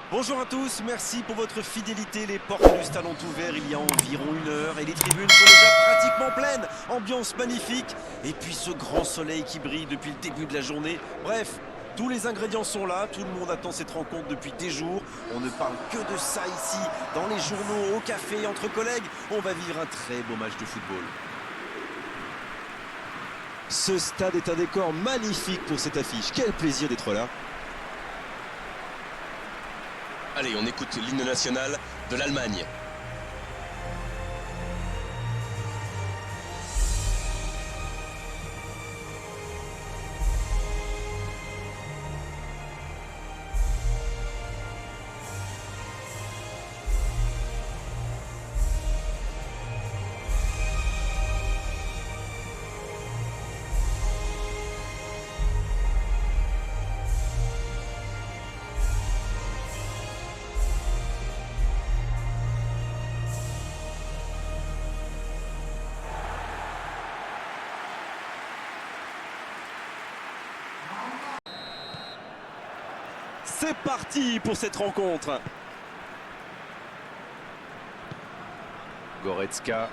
Bonjour à tous, merci pour votre fidélité. Les portes du stade ont ouvert il y a environ 1 heure et les tribunes sont déjà pratiquement pleines. Ambiance magnifique et puis ce grand soleil qui brille depuis le début de la journée. Bref, tous les ingrédients sont là, tout le monde attend cette rencontre depuis des jours. On ne parle que de ça ici, dans les journaux, au café, entre collègues. On va vivre un très beau match de football. Ce stade est un décor magnifique pour cette affiche. Quel plaisir d'être là. Allez, on écoute l'hymne national de l'Allemagne. C'est parti pour cette rencontre. Goretzka.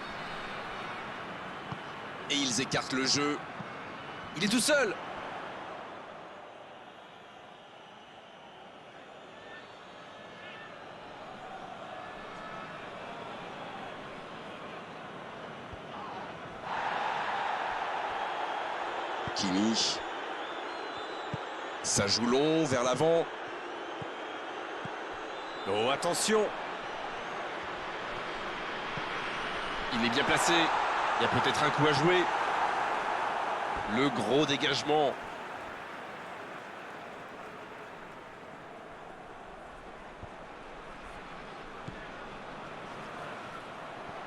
Et ils écartent le jeu. Il est tout seul. Kimmich. Ça joue long vers l'avant. Oh, attention. Il est bien placé. Il y a peut-être un coup à jouer. Le gros dégagement.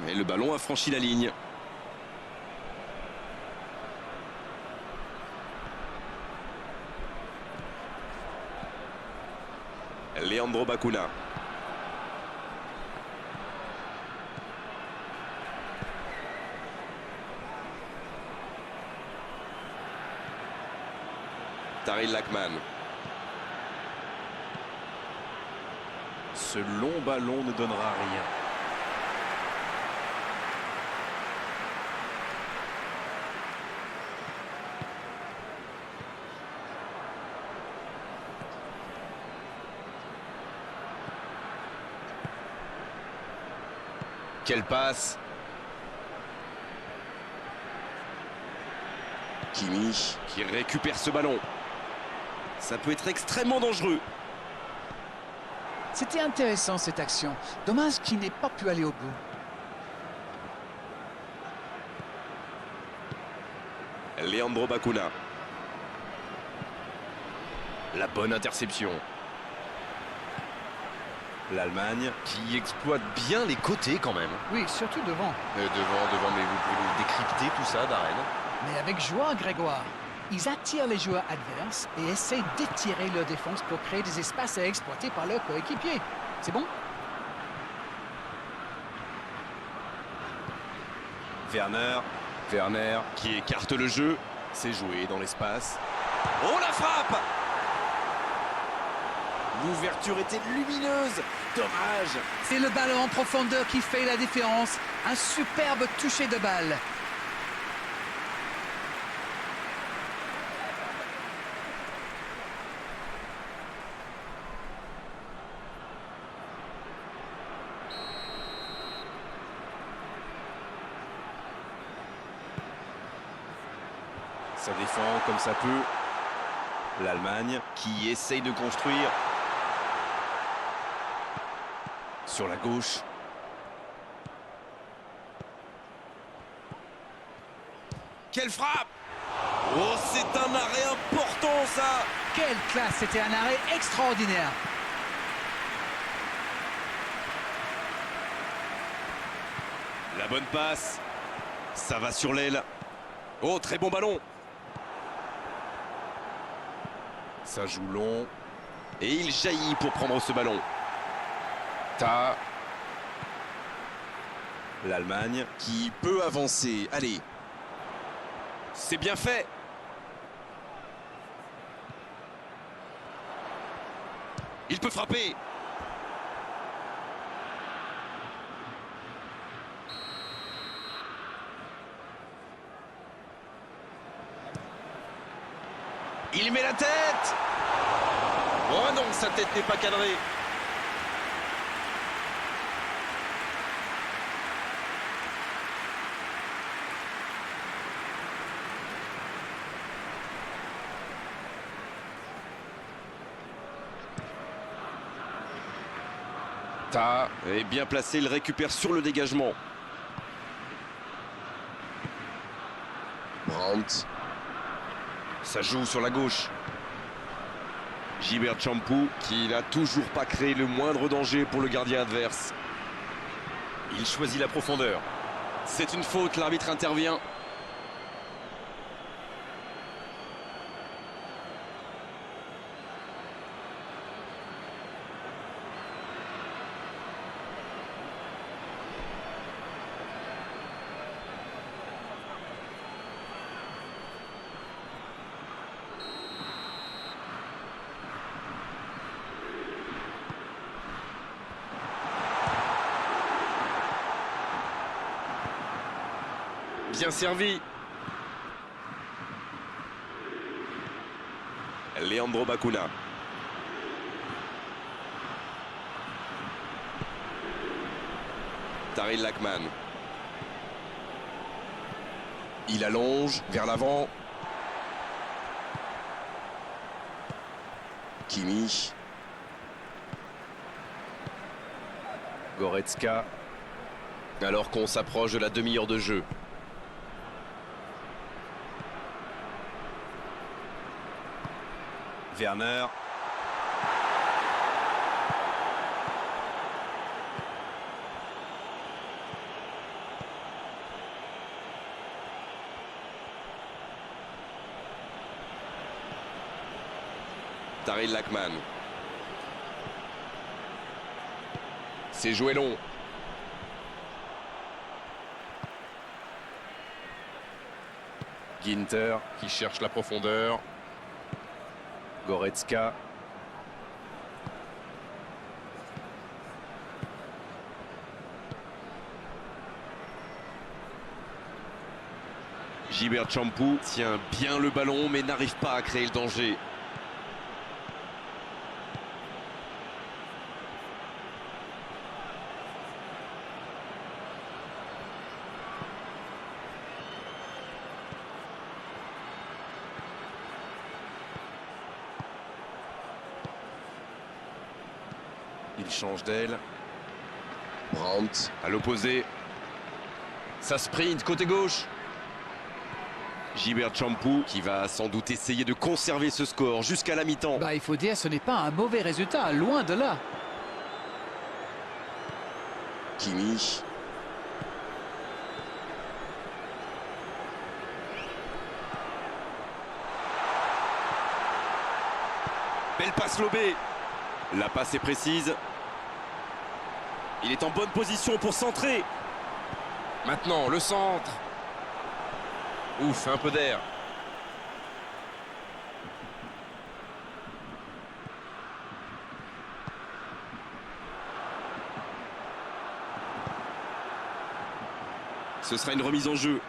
Et le ballon a franchi la ligne. Leandro Bacuna. Taril Lakman. Ce long ballon ne donnera rien. Quelle passe. Kimmich qui récupère ce ballon. Ça peut être extrêmement dangereux. C'était intéressant cette action. Dommage qu'il n'ait pas pu aller au bout. Leandro Bacuna. La bonne interception. L'Allemagne Qui exploite bien les côtés quand même. Oui, surtout devant. Devant, mais vous pouvez nous décrypter tout ça, Darren. Mais avec joie, Grégoire. Ils attirent les joueurs adverses et essayent d'étirer leur défense pour créer des espaces à exploiter par leurs coéquipiers. C'est bon? Werner qui écarte le jeu. C'est joué dans l'espace. Oh, la frappe! L'ouverture était lumineuse. Dommage. C'est le ballon en profondeur qui fait la différence. Un superbe toucher de balle. Ça défend comme ça peut. L'Allemagne Qui essaye de construire. sur la gauche. Quelle frappe! Oh, c'est un arrêt important ça! Quelle classe! C'était un arrêt extraordinaire. La bonne passe. Ça va sur l'aile. Oh, très bon ballon. Ça joue long. Et il jaillit pour prendre ce ballon. L'Allemagne Qui peut avancer. Allez. C'est bien fait. Il peut frapper. Il met la tête. Oh non, sa tête n'est pas cadrée. Est bien placé, il récupère sur le dégagement. Brandt. Ça joue sur la gauche. Gilbert Champou qui n'a toujours pas créé le moindre danger pour le gardien adverse. Il choisit la profondeur. C'est une faute, l'arbitre intervient. Bien servi. Leandro Bacuna. Daryl Lackman. Il allonge vers l'avant. Kimi. Goretzka. Alors qu'on s'approche de la demi-heure de jeu. Werner. Daryl Lackman. C'est joué long. Ginter qui cherche la profondeur. Goretzka. Gilbert Champou tient bien le ballon mais n'arrive pas à créer le danger. Il change d'aile. Brandt à l'opposé. Ça sprint côté gauche. Gilbert Champou qui va sans doute essayer de conserver ce score jusqu'à la mi-temps. Bah, il faut dire, ce n'est pas un mauvais résultat, loin de là. Kimi. Belle passe lobée. La passe est précise. Il est en bonne position pour centrer. Maintenant, le centre. Ouf, un peu d'air. Ce sera une remise en jeu.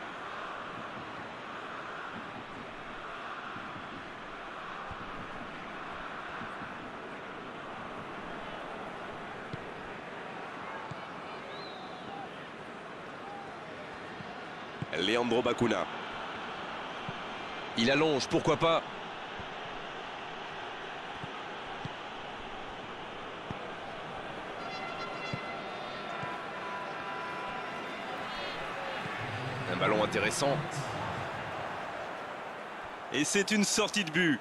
Leandro Bacuna. Il allonge, pourquoi pas. Un ballon intéressant. Et c'est une sortie de but.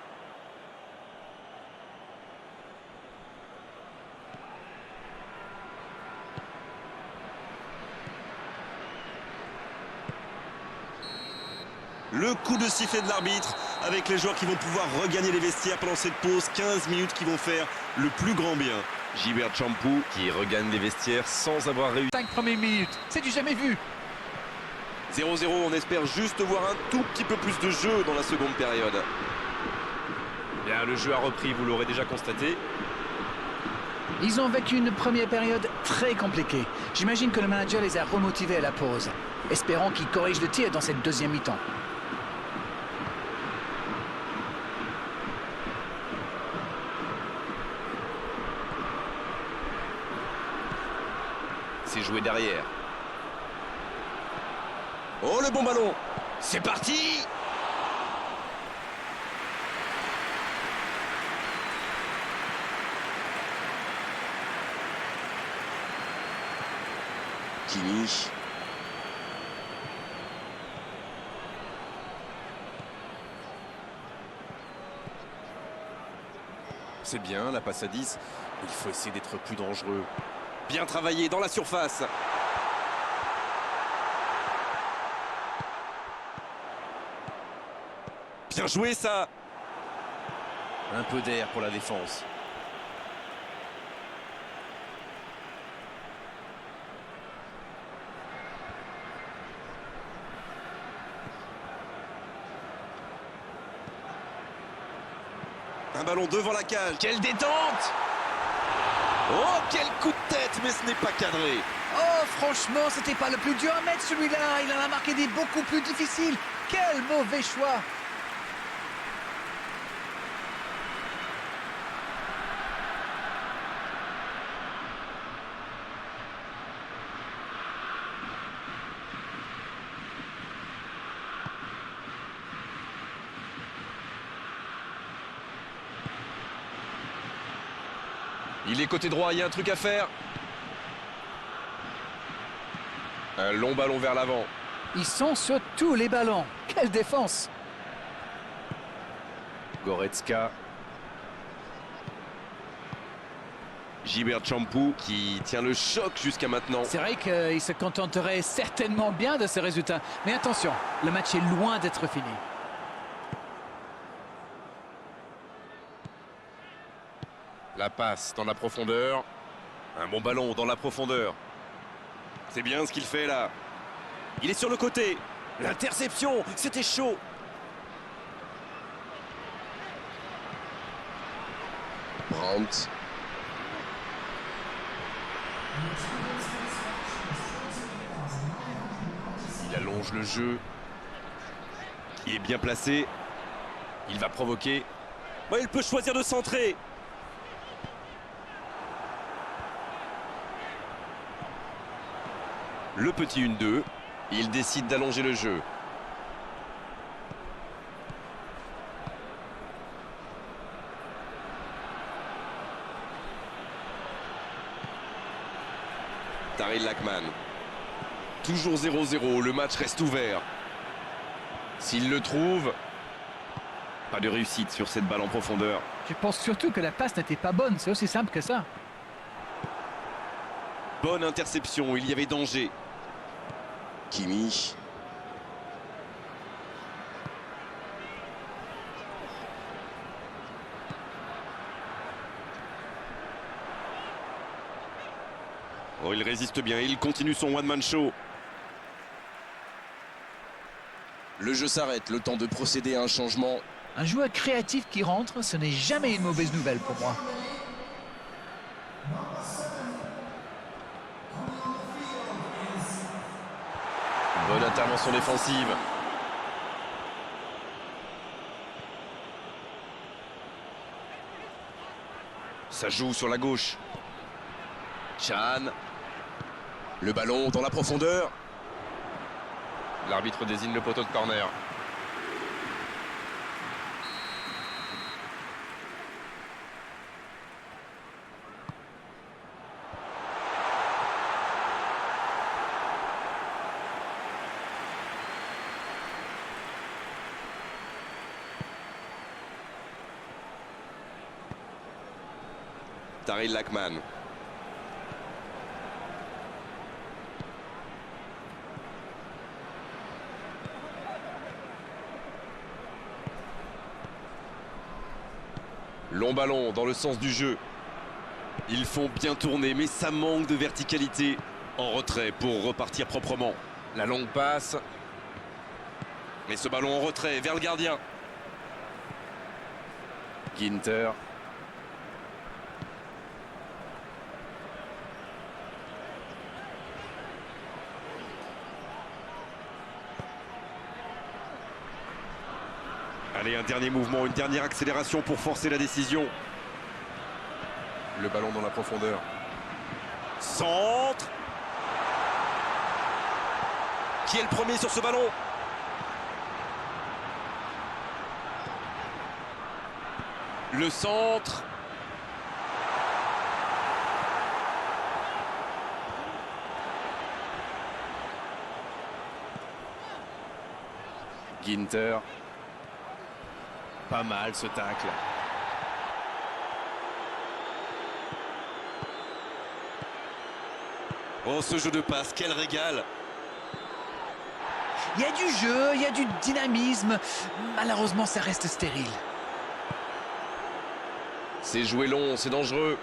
Le coup de sifflet de l'arbitre avec les joueurs qui vont pouvoir regagner les vestiaires pendant cette pause. 15 minutes qui vont faire le plus grand bien. Gilbert Champou Qui regagne les vestiaires sans avoir réussi. 5 premières minutes, c'est du jamais vu. 0-0, on espère juste voir un tout petit peu plus de jeu dans la seconde période. Bien, le jeu a repris, vous l'aurez déjà constaté. Ils ont vécu une première période très compliquée. J'imagine que le manager les a remotivés à la pause. Espérons qu'ils corrigent le tir dans cette deuxième mi-temps. laisser jouer derrière. Oh, le bon ballon! C'est parti! Kimi. C'est bien, la passe à 10. Il faut essayer d'être plus dangereux. Bien travaillé dans la surface. Bien joué, ça. Un peu d'air pour la défense. Un ballon devant la cage. Quelle détente! Oh, quel coup de tête, mais ce n'est pas cadré. Oh, franchement, c'était pas le plus dur à mettre celui-là. Il en a marqué des beaucoup plus difficiles. Quel mauvais choix! Il est côté droit, il y a un truc à faire. Un long ballon vers l'avant. Ils sont sur tous les ballons. Quelle défense! Goretzka. Gilbert Champou qui tient le choc jusqu'à maintenant. C'est vrai qu'ils se contenteraient certainement bien de ce résultat. Mais attention, le match est loin d'être fini. La passe dans la profondeur. Un bon ballon dans la profondeur. C'est bien ce qu'il fait là. Il est sur le côté. L'interception, c'était chaud. Brandt. Il allonge le jeu. Il est bien placé. Il va provoquer. Ouais, il peut choisir de centrer. Le petit 1-2. Il décide d'allonger le jeu. Daryl Lackman. Toujours 0-0, le match reste ouvert. S'il le trouve, pas de réussite sur cette balle en profondeur. Je pense surtout que la passe n'était pas bonne. C'est aussi simple que ça. Bonne interception, il y avait danger. Kimi. Oh, il résiste bien, il continue son one-man show. Le jeu s'arrête, le temps de procéder à un changement. Un joueur créatif qui rentre, ce n'est jamais une mauvaise nouvelle pour moi. Bonne intervention défensive. Ça joue sur la gauche. Chan. Le ballon dans la profondeur. L'arbitre désigne le poteau de corner. Daryl Lackman. Long ballon dans le sens du jeu. Ils font bien tourner, mais ça manque de verticalité. En retrait pour repartir proprement. La longue passe. Mais ce ballon en retrait vers le gardien. Ginter. Allez, un dernier mouvement, une dernière accélération pour forcer la décision. Le ballon dans la profondeur. Centre. Qui est le premier sur ce ballon? Le centre. Ginter. Pas mal ce tacle. Oh, ce jeu de passe, quel régal! Il y a du jeu, il y a du dynamisme. Malheureusement, ça reste stérile. C'est joué long, c'est dangereux.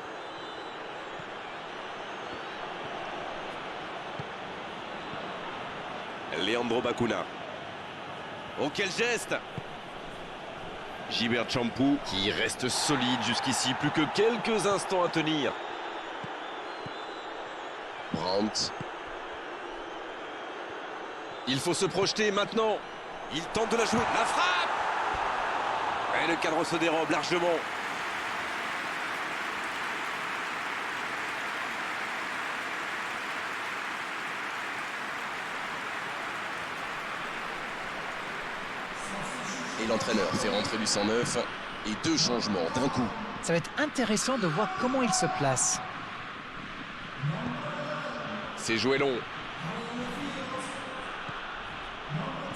Leandro Bacuna. Oh, quel geste! Gilbert Champou qui reste solide jusqu'ici, plus que quelques instants à tenir. Brandt. Il faut se projeter maintenant. Il tente de la jouer. La frappe! Et le cadre se dérobe largement. Et l'entraîneur fait rentrer du 109 et 2 changements d'un coup. Ça va être intéressant de voir comment il se place. C'est joué long.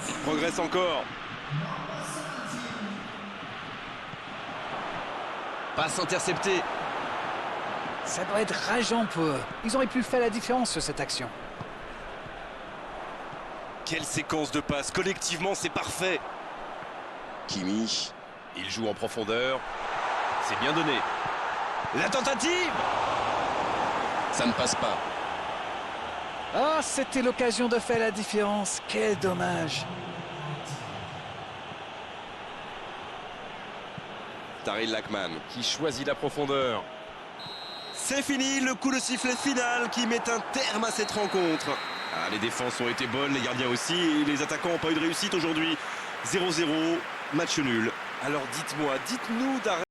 Il progresse encore. Passe interceptée. Ça doit être rageant pour eux. Ils auraient pu faire la différence sur cette action. Quelle séquence de passes. Collectivement, c'est parfait. Kimi. Il joue en profondeur. C'est bien donné. La tentative! Ça ne passe pas. Ah, c'était l'occasion de faire la différence. Quel dommage. Daryl Lackman. Qui choisit la profondeur. C'est fini, le coup de sifflet final qui met un terme à cette rencontre. Ah, les défenses ont été bonnes, les gardiens aussi, et les attaquants n'ont pas eu de réussite aujourd'hui. 0-0, match nul. Alors dites-moi, dites-nous Daryl.